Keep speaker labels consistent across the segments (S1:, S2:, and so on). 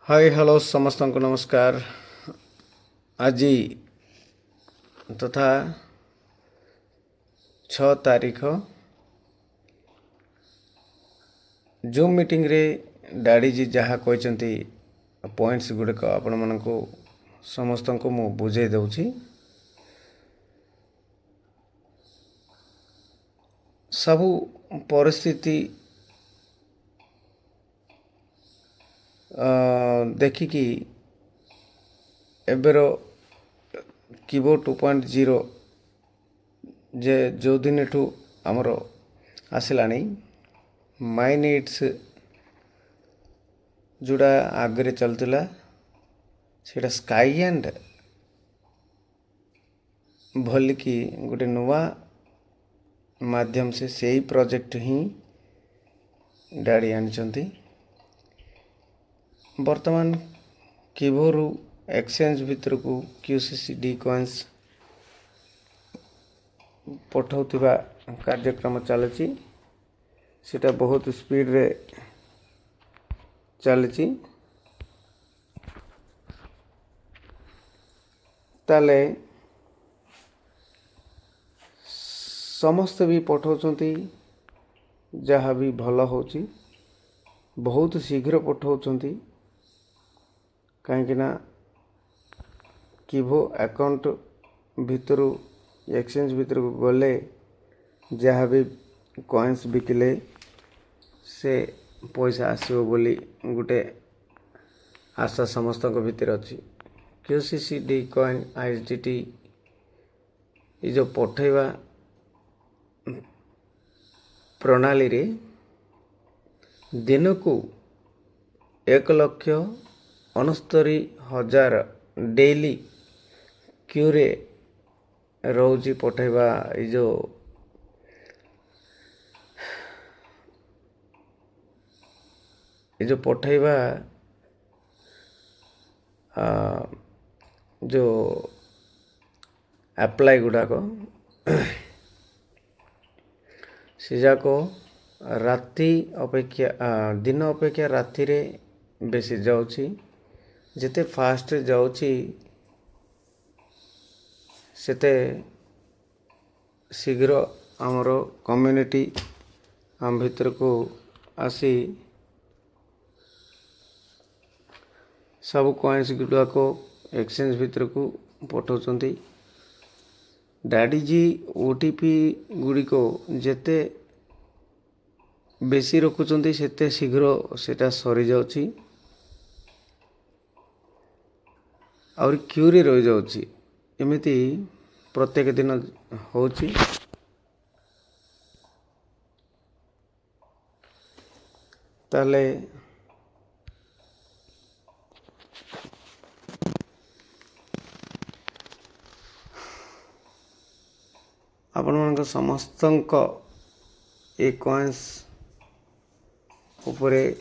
S1: Hi hello समस्त को नमस्कार। आज तथा 6 तारीख जूम मीटिंग रे डैडी जी जहाँ कहते पॉइंट्स गुड़िक आपण मन को समस्त को मु बुझे दूची। सबु परिस्थिति देखिकी एबेर कीबोर्ड 2.0 जे जो दिन ठू आमर आसलानी माय नीड्स जोड़ा आगे चलता सेटा स्काई एंड भलिकी गोटे नुआ माध्यम से सही प्रोजेक्ट ही डैडी आनी वर्तमान कीबोर्ड एक्सचेंज भितर को QCCD कॉइन्स पठाउथिबा कार्यक्रम चलची सेटा बहुत स्पीड रे चलची। ताले समस्त भी पठाउछंती जहाँ भी भल होची बहुत शीघ्र पठाउछंती कहीं ना कीबो अकाउंट भितर एक्सचेंज भितर को गले जहाँ भी कॉइन्स बिकिले से पैसा आसो बोली गोटे आशा समस्त भितर अच्छी। QCCD कॉइन ISDT ये जो पठेवा प्रणाली रे दिन को 1,69,000 डेली क्यूरे रोजी पठेवा ये जो पठेवा जो अप्लाई गुड़ाक से जाक राति अपेक्षा दिन अपेक्षा राति रे बेसी जाउची जेते फास्ट जाउची सेते शीघ्र आमर कम्युनिटी आम भीतर को आसी सब कॉइन्स गुड़ा को एक्सचेंज भीतर को पठाउछंती। डैडी जी OTP गुड़ी को जेते बेसी रखुचंती सेते शीघ्र सेटा सरी जाउची और क्यूरी रही जाउची एमिति प्रत्येक दिन होची। ताले आपण मन समस्तंक ए कॉइन्स उपरे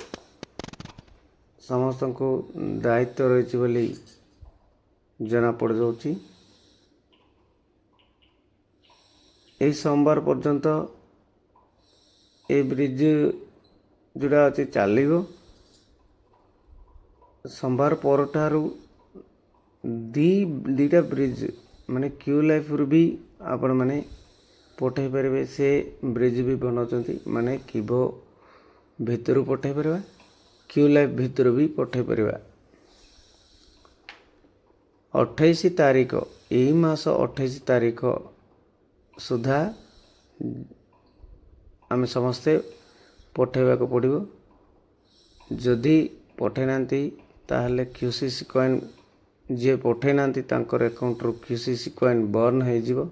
S1: समस्त को दायित्व रही बोली जना पड़ जाउची। यही सोमवार पर्यंत ए ब्रिज जोड़ा अच्छी चलो सोमवार परठारू दीटा ब्रिज माने क्यू लाइफ रु भी आपण माने पठे पारे से ब्रिज भी बनाउछंती माने कीबो भितर पठे पारे क्यू लाइफ भितर भी पठे पारे। 28 तारीख यही मास 28 तारीख सुधा आम समस्ते पठेबा को पड़ो। जदि पठे नांती ताहले QCC कॉइन जे पठे नांती तांकर अकाउंट रो QCC कॉइन बर्न हो जिवो।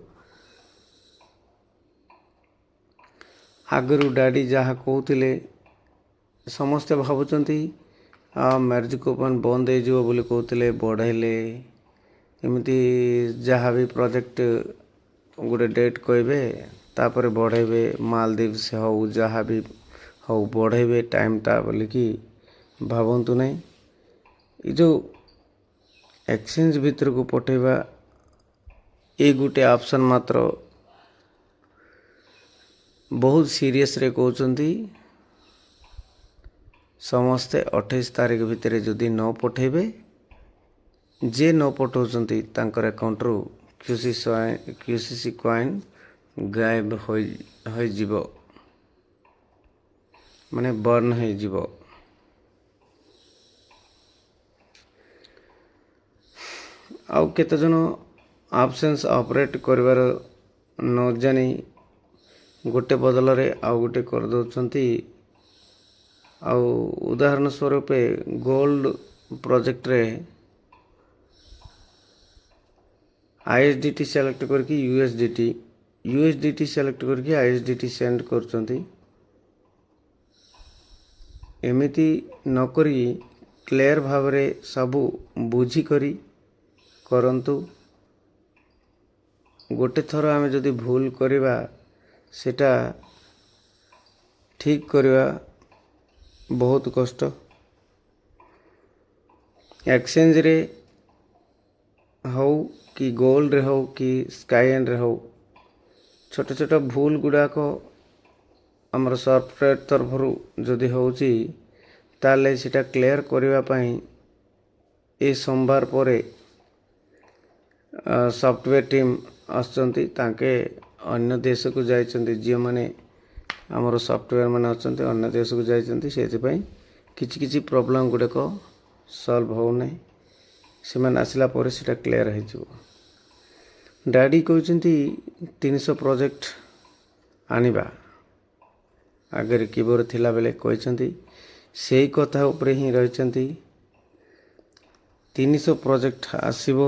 S1: आगरू डैडी जहाँ कहते समस्ते भावुंट मैरिज कूपन बंद हो बोली कहते बढ़ेले एमती जहाँ भी प्रोजेक्ट गोटे डेट कहे तापर बढ़ेबे मालदीव्स हो जहाँ भी हो बढ़ेबे टाइमटा बोलिकी भावतु नहीं। ये जो एक्सचेंज भीतर को पठेबा ये गोटे ऑप्शन मात्र बहुत सीरियस रे कहउचंती ସମସ୍ତେ 28 ତାରିଖ ଭିତରେ ଯଦି ନ ପଠାଇବେ, ଯିଏ ନ ପଠାଉଛନ୍ତି ତାଙ୍କର ଆକାଉଣ୍ଟରୁ QCC କଏନ୍ ଗାୟବ ହୋଇଯିବ, ମାନେ ବର୍ନ ହୋଇଯିବ। ଆଉ କେତେଜଣ ଆବସେନ୍ସ ଅପରେଟ୍ କରିବାର ନ ଜାଣି ଗୋଟେ ବଦଳରେ ଆଉ ଗୋଟେ କରିଦେଉଛନ୍ତି। ଆଉ ଉଦାହରଣ ସ୍ୱରୂପ ଗୋଲ୍ଡ ପ୍ରୋଜେକ୍ଟରେ ISDT ସିଲେକ୍ଟ କରିକି USDT ସିଲେକ୍ଟ କରିକି ISDT ସେଣ୍ଡ କରୁଛନ୍ତି। ଏମିତି ନକରି କ୍ଲିୟର ଭାବରେ ସବୁ ବୁଝିକରି କରନ୍ତୁ। ଗୋଟେ ଥର ଆମେ ଯଦି ଭୁଲ କରିବା, ସେଟା ଠିକ୍ କରିବା ବହୁତ କଷ୍ଟ। ଏକ୍ସଚେଞ୍ଜରେ ହେଉ କି ଗୋଲ୍ଡରେ ହେଉ କି ସ୍କାଇଏଣ୍ଡରେ ହେଉ, ଛୋଟ ଛୋଟ ଭୁଲ ଗୁଡ଼ାକ ଆମର ସଫ୍ଟୱେର୍ ତରଫରୁ ଯଦି ହେଉଛି, ତାହେଲେ ସେଟା କ୍ଲିୟର କରିବା ପାଇଁ ଏ ସୋମବାର ପରେ ସଫ୍ଟୱେର୍ ଟିମ୍ ଆସୁଛନ୍ତି। ତାଙ୍କେ ଅନ୍ୟ ଦେଶକୁ ଯାଇଛନ୍ତି, ଯେଉଁମାନେ ଆମର ସଫ୍ଟୱେର୍ ମାନେ ଅଛନ୍ତି ଅନ୍ୟ ଦେଶକୁ ଯାଇଛନ୍ତି, ସେଥିପାଇଁ କିଛି ପ୍ରୋବ୍ଲେମ୍ ଗୁଡ଼ିକ ସଲ୍ଭ ହେଉନାହିଁ। ସେମାନେ ଆସିଲା ପରେ ସେଟା କ୍ଲିୟର ହୋଇଯିବ। ଡ୍ୟାଡ଼ି କହୁଛନ୍ତି 300 ପ୍ରୋଜେକ୍ଟ ଆଣିବା, ଆଗରେ କିବୋର୍ଡ଼ ଥିଲାବେଳେ କହିଛନ୍ତି, ସେଇ କଥା ଉପରେ ହିଁ ରହିଛନ୍ତି। 300 ପ୍ରୋଜେକ୍ଟ ଆସିବ,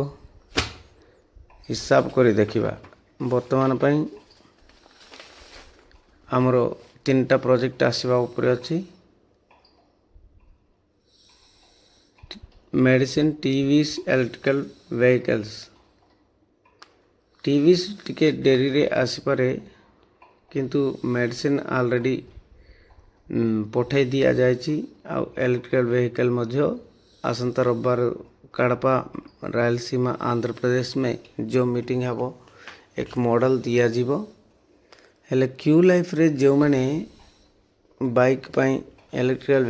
S1: ହିସାବ କରି ଦେଖିବା। ବର୍ତ୍ତମାନ ପାଇଁ ଆମର 3ଟା ପ୍ରୋଜେକ୍ଟ ଆସିବା ଉପରେ ଅଛି। Medicine, TVs, electrical vehicles. TVs ଟିକେ ଡେରିରେ ଆସିପାରେ, କିନ୍ତୁ ମେଡ଼ିସିନ ଅଲରେଡ଼ି ପଠାଇ ଦିଆଯାଇଛି। ଆଉ ଇଲେକ୍ଟ୍ରିକାଲ ଭେହିକଲ୍ ମଧ୍ୟ ଆସନ୍ତା ରବିବାର कड़पा रायलसीमा आंध्र प्रदेश में जो मीटिंग है वो एक मॉडल दिया जीवो। हेले क्यू लाइफ रे जो मैंने बाइक पाई इलेक्ट्रिकल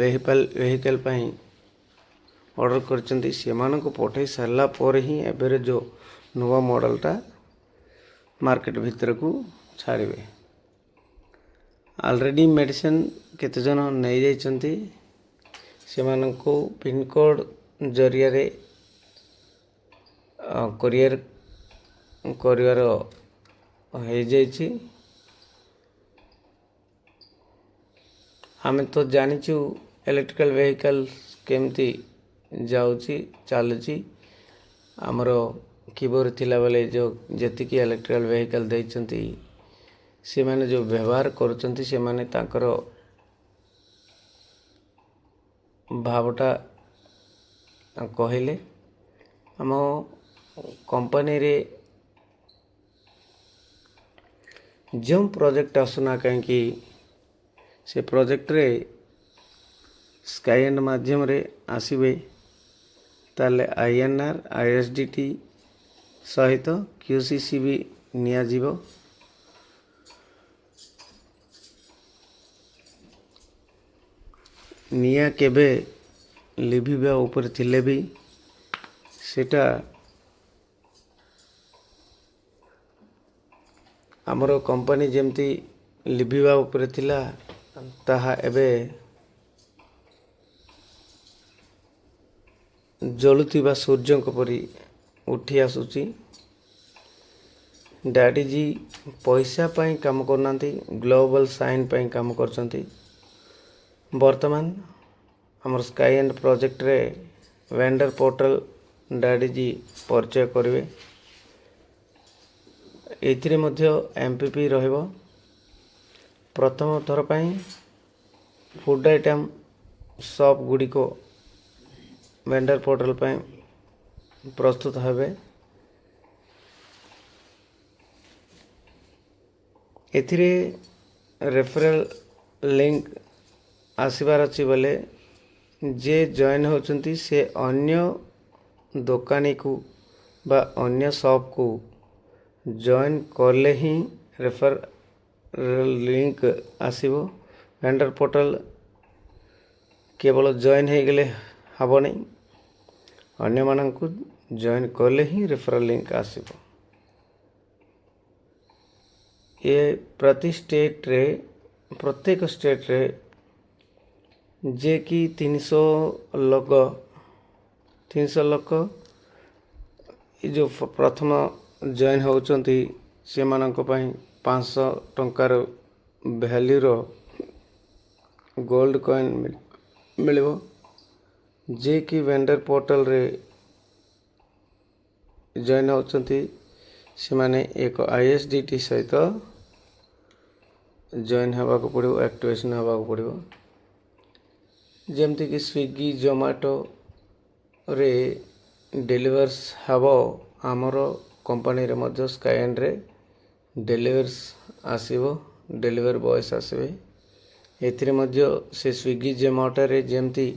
S1: वेहिकल पाई ऑर्डर करचंती, सेमान को पठाई सारला पर ही एबेरे जो नुवा मॉडलटा मार्केट भीतर को छाड़िबे। ऑलरेडी मेडिसिन केते जन नहीं जाइचंती, सेमान को पिन कोड जरिया रे कोरियर करिवार हो जाइछि। आमे तो जानिछु इलेक्ट्रिकल वेहिकल केमती जाउछि चलुछि। आमर कीबोर्ड थिला बेले जो जेतिकी इलेक्ट्रिकल वेहिकल दैचंती, से माने जो व्यवहार करूचंती, से माने तांकर भावटा कहले। आम कंपनी रे जो प्रोजेक्ट आसुना कहीं से प्रोजेक्ट रे स्काईएंड माध्यम रे आसीबे, ताले INR ISDT सहित QCC भी निया जीवो। निया केबे लिभिबा ऊपर थिले भी सेटा आमर कंपनी जेमती लिभिबा ऊपर थिला, ताहा एबे जलुथिबा सूर्यंक परी उठी आसुची। डैडी जी पैसा पाई काम करनांती, ग्लोबल साइन पाई काम करचंती। वर्तमान आमर स्काईएंड प्रोजेक्ट रे वेंडर पोर्टल डैडी जी परिचय करिवे। एथिरे मध्य MPP रहिबो। प्रथम थर पाई फूड आइटम शॉप गुडी को वेंडर पोर्टल पाई प्रस्तुत हेबे। एथिरे रेफरल लिंक आसीबार अछि बोले जे जॉइन होचंती से अन्य दुकानी को बा अन्य शॉप को जॉइन करले ही रेफरल लिंक आसीबो। वेंडर पोर्टल केवल जॉइन हो गले हम नहीं अन्य मानक जॉइन कले ही रेफरल लिंक आसीबो। ये प्रति स्टेट रे प्रत्येक स्टेट रे जे कि 300 लोक जो प्रथम जॉइन होचंती से मानक पई 500 टंकार वैल्यूर गोल्ड कॉइन मिलिबो जे कि वेंडर पोर्टल रे जॉइन होचंती से माने एक ISDT सहित जॉइन हवा को पड़ो एक्टिवेशन हवा को पड़ो। जमती कि स्विगी जोमाटो रे डेलीवर्स हब आमर कंपनी रे मध्य स्काईएंड रे डेलीवर्स आसीबो डेलीवर बॉयस आसबे एथिरे मध्य से स्विगी जोमाटो रे जेमती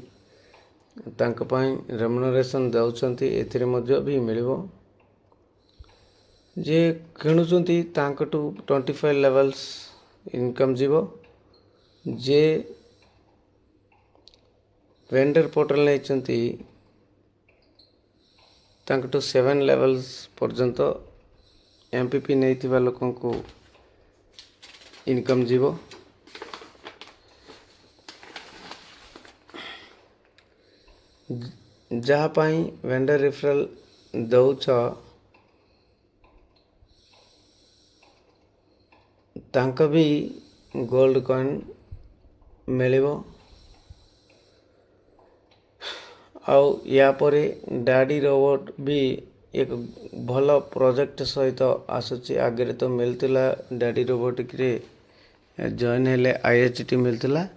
S1: तांक पई रेम्युनरेशन दउचंती एथिरे मध्य भी मिलिबो। जे किणुचंती तांकटू 25 लेवल्स इनकम जीवो जे वेंडर पोर्टल नहीं तांकटू 7 लेवल्स पर्यंत MPP नहीं थिबा लोकन को इनकम जीवो। जहाँ पाई वेंडर रेफरल दउछ तांक भी गोल्ड कॉइन मिलिबो। आउ या परे डैडी रोबोट भी एक भल प्रोजेक्ट सहित आसुची। आगे तो मिलतिला डैडी रोबोटिक रे जॉइन हेले ISDT मिलतिला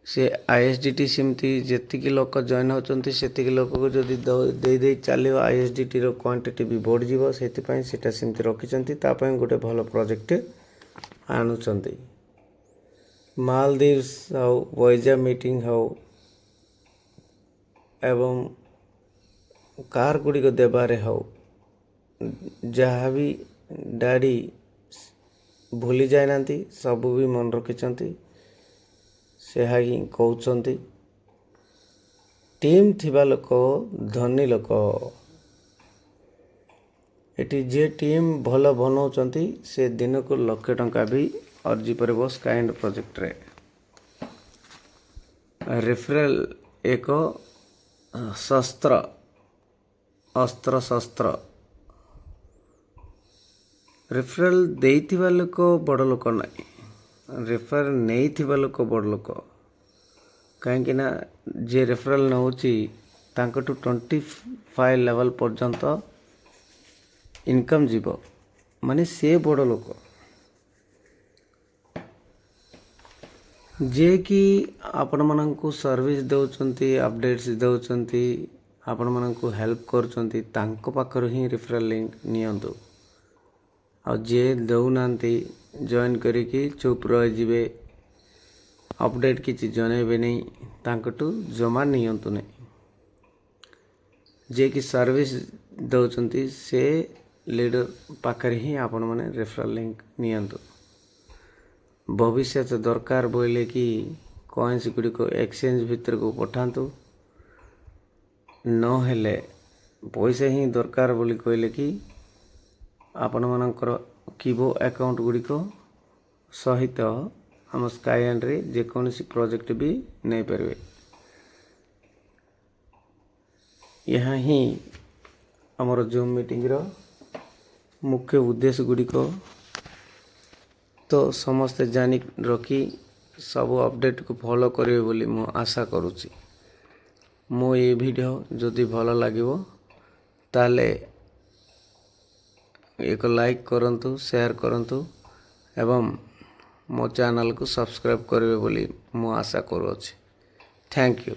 S1: से ISDT सिमती जेतिकी लोक जॉइन होचंती सेतिकी लोक को जदी दे दे चलियो ISDT रो क्वांटिटी भी बढ़ जीवो सेति पई सेटा सिमती रखिचंती ता पई गोटे भल प्रोजेक्ट आनुचंती। मालदीव्स हाउ वॉयजा मीटिंग हाउ एवं कार गुड़ी को देबारे हाउ जहाँ भी डैडी भूली जाए नांती सब भी मन रखिचंती से ही कहउचंती। टीम थिबा लोक धनी लोक एटी जे टीम भल बनाउचंती से दिन को लाख टंका भी अर्जी परबो स्काईएंड प्रोजेक्ट रे। रेफरल एक अस्त्र शस्त्र रेफरल देइथिबा लोक बड़ लोक नाही रेफर नहीं थिबा लोक बड़ लोक कहीं ना जे रेफरल नउची तांकटू 25 लेवल पर्यंत इनकम जीवो माने से बड़ लोक जे कि आपण मानकू सर्विस दउचंती अपडेट्स दउचंती आपण मानकू हेल्प करचंती तांको पाखर ही रेफरल लिंक नियंतु। आ जे दउ नांती जॉइन करिकी चुप रह जिवे अपडेट किछि जनेबे नहीं तांकटू जमा नियंतु नहीं। जे कि सर्विस दउचंती से लीडर पाखर ही आपण माने रेफरल लिंक नियंतु। भविष्य दरकार बोले कि कॉइन्स गुड़ी को एक्सचेंज भीतर को पठातु न हेले पैसा ही दरकार बोली कहले कि आपण मानकर कीबो अकाउंट गुड़ी को सहित हम स्काईएंड रे जे कोनसी प्रोजेक्ट भी नहीं परबे। यहाँ ही हमर जूम मीटिंग रो मुख्य उद्देश्य गुड़ी को तो समस्ते जानी रखी सब अपडेट को फॉलो करेंगे बोली मु आशा करुच्ची। मो ये वीडियो जदि भल लगिवो ताले एक लाइक करंतु शेयर करंतु एवं मो चैनल को सब्सक्राइब करेंगे बोली मु आशा करुच्ची। Thank you.